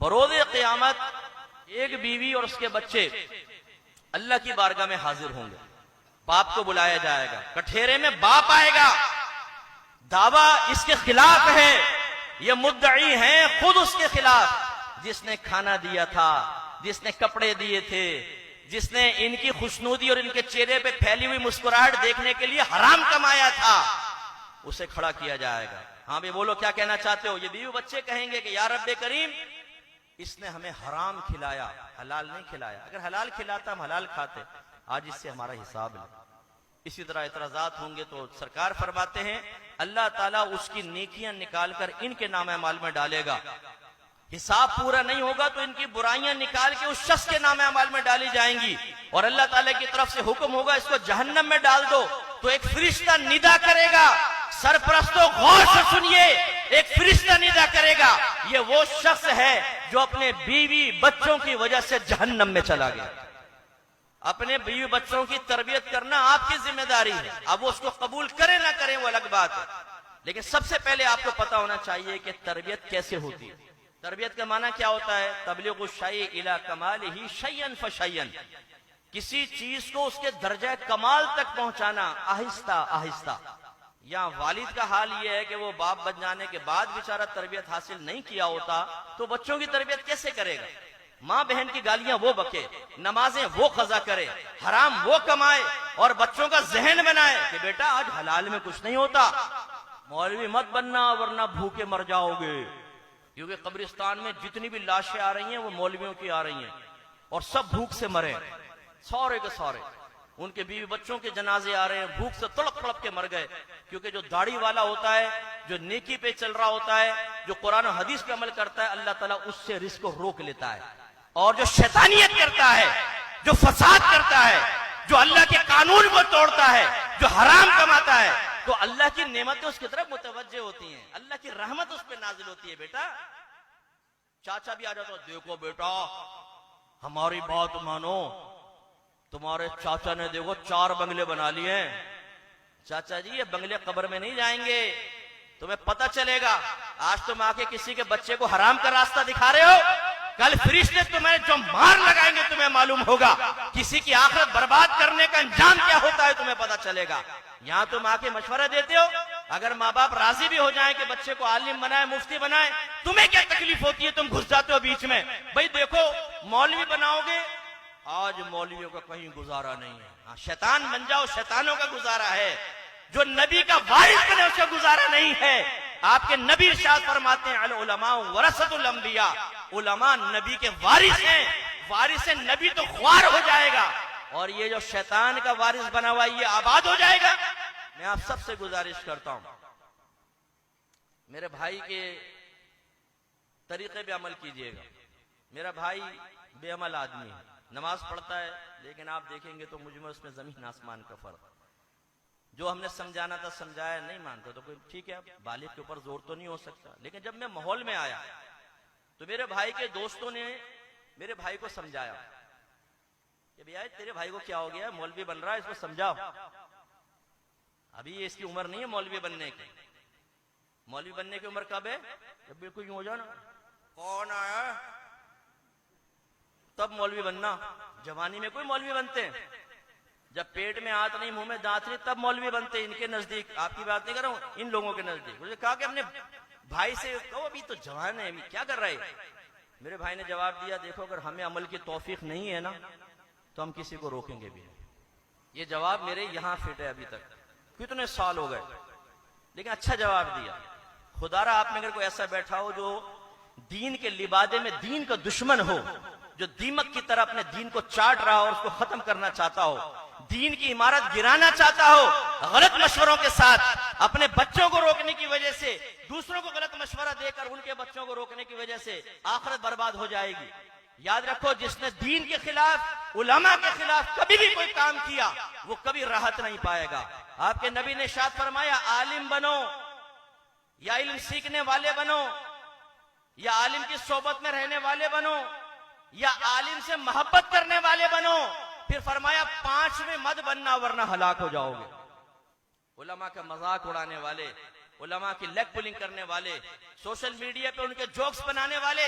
बरोज़े क़यामत एक बीवी और उसके बच्चे अल्लाह की बारगाह में हाजिर होंगे। बाप को बुलाया जाएगा, कठेरे में बाप आएगा, दावा इसके खिलाफ है, ये मुद्दई है खुद उसके खिलाफ, जिसने खाना दिया था, जिसने कपड़े दिए थे, जिसने इनकी खुशनूदी और इनके चेहरे पे फैली हुई मुस्कुराहट देखने के लिए हराम कमाया था, उसे खड़ा किया जाएगा। हाँ भाई बोलो क्या कहना चाहते हो? ये बीवी बच्चे कहेंगे कि या रब्बे करीम, इसने हमें हराम खिलाया, हलाल नहीं खिलाया। अगर हलाल खिलाता हम हलाल खाते, आज इससे हमारा हिसाब है। इसी तरह इतराजात होंगे तो सरकार फरमाते हैं अल्लाह ताला उसकी नेकियां निकालकर इनके नामे अमाल में डालेगा। हिसाब पूरा नहीं होगा तो इनकी बुराइयां निकाल के उस शख्स के नामे अमाल में डाली जाएंगी और अल्लाह ताला की तरफ से हुक्म होगा इसको जहन्नम में डाल दो। तो एक फरिश्ता निदा करेगा, सरपरस्तों गौर से सुनिए, एक फरिश्ता निदा करेगा, ये वो शख्स है जो अपने बीवी बच्चों की वजह से जहन्नम में चला गया। अपने बीवी बच्चों की तरबियत करना आपकी जिम्मेदारी है। अब वो उसको कबूल करें ना करें वो अलग बात है, लेकिन सबसे पहले आपको पता होना चाहिए कि तरबियत कैसे होती है। तरबियत का माना क्या होता है? तबलीगु शैइ इला कमालिही शैयन फशैयन, किसी चीज को उसके दर्जा कमाल तक पहुंचाना आहिस्ता आहिस्ता। या वालिद का हाल यह है कि वो बाप बन जाने के बाद बेचारा तरबियत हासिल नहीं किया होता तो बच्चों की तरबियत कैसे करेगा? माँ बहन की गालियां वो बके, नमाजें वो कजा करे, हराम वो कमाए और बच्चों का जहन बनाए कि बेटा आज हलाल में कुछ नहीं होता, मौलवी मत बनना वरना भूखे मर जाओगे। क्योंकि कब्रिस्तान में जितनी भी लाशें आ रही हैं वो मौलवियों की आ रही हैं और सब भूख से मरे, सारे के सारे। उनके बीवी बच्चों के जनाजे आ रहे हैं, भूख से तड़प तड़प के मर गए। क्योंकि जो दाढ़ी वाला होता है, जो नेकी पे चल रहा होता है, जो कुरान और हदीस पे अमल करता है, अल्लाह ताला उससे रिस्क को रोक लेता है। और जो शैतानियत करता है, जो फसाद करता है, जो अल्लाह के कानून को तोड़ता है, जो हराम कमाता है, तो अल्लाह की नेमतें उसकी तरफ मुतवज्जे होती हैं, अल्लाह की रहमत उस पर नाजिल होती है। बेटा चाचा भी आ जाता, देखो बेटा हमारी बात मानो, तुम्हारे चाचा ने देखो 4 बंगले बना लिए। चाचा जी ये बंगले कब्र में नहीं जाएंगे, तुम्हें पता चलेगा। आज तुम आके किसी के बच्चे को हराम का रास्ता दिखा रहे हो, कल फरिश्ते तुम्हें जो मार लगाएंगे तुम्हें मालूम होगा। किसी की आखिरत बर्बाद करने का अंजाम क्या होता है तुम्हें पता चलेगा। यहां तुम आके मशवरा देते हो, अगर माँ बाप राजी भी हो जाए कि बच्चे को आलिम बनाए, मुफ्ती बनाए, तुम्हें क्या तकलीफ होती है? तुम घुस जाते हो बीच में। भाई देखो मौलवी बनाओगे, आज मौलवियों का कहीं गुजारा नहीं है। हाँ, शैतान बन जाओ, शैतानों का गुजारा है। जो नबी का वारिस बने उसका गुजारा नहीं है। आपके नबी इरशाद फरमाते हैं अल उलमा वरसतुल अंबिया, उलमा नबी के वारिस हैं, वारिस नबी तो ख्वार हो जाएगा और ये जो शैतान का वारिस बना हुआ ये आबाद हो जाएगा। मैं आप सबसे गुजारिश करता हूं, मेरे भाई के तरीके पे अमल कीजिएगा। मेरा भाई बेअमल आदमी है, नमाज पढ़ता है, लेकिन आप देखेंगे तो मुझ में उसमें जमीन आसमान का फर्क। जो हमने समझाना था समझाया, नहीं मानता तो कोई ठीक है, बालिग के ऊपर जोर तो नहीं हो सकता। लेकिन जब मैं माहौल में आया तो मेरे भाई के दोस्तों ने मेरे भाई को समझाया कि भैया तेरे भाई को क्या हो गया, मौलवी बन रहा है, इसको समझाओ। अभी ये इसकी उम्र नहीं है मौलवी बनने की। मौलवी बनने की उम्र कब है? जब बिल्कुल यूं हो जाओ ना, कौन आया तब मौलवी बनना। जवानी में कोई मौलवी बनते हैं, जब पेट में हाथ नहीं मुंह में दांत नहीं तब मौलवी बनते हैं। इनके नजदीक, आपकी बात नहीं कर रहा हूं, इन लोगों के नजदीक। मुझे कहा कि अपने भाई से कहो अभी तो जवान है, क्या कर रहे? मेरे भाई ने जवाब दिया, देखो अगर हमें अमल की तौफीक नहीं है ना तो हम किसी को रोकेंगे भी नहीं। ये जवाब मेरे यहां फिट है। अभी तक कितने साल हो गए, लेकिन अच्छा जवाब दिया। खुदारा आप में अगर कोई ऐसा बैठा हो जो दीन के लिबादे में दीन का दुश्मन हो, जो दीमक की तरह अपने दीन को चाट रहा हो और उसको खत्म करना चाहता हो, दीन की इमारत गिराना चाहता हो, गलत मशवरों के साथ अपने बच्चों को रोकने की वजह से, दूसरों को गलत मशवरा देकर उनके बच्चों को रोकने की वजह से आखिरत बर्बाद हो जाएगी। याद रखो, जिसने दीन के खिलाफ, उलमा के खिलाफ कभी भी कोई काम किया वो कभी राहत नहीं पाएगा। आपके नबी ने इरशाद फरमाया, आलिम बनो या इल्म सीखने वाले बनो या आलिम की सोबत में रहने वाले बनो या आलिम से मोहब्बत करने वाले बनो। फिर फरमाया 5 में मत बनना वरना हलाक हो जाओगे। उलमा का मजाक उड़ाने वाले, उलमा की लेग पुलिंग करने वाले, सोशल मीडिया पे उनके जोक्स बनाने वाले,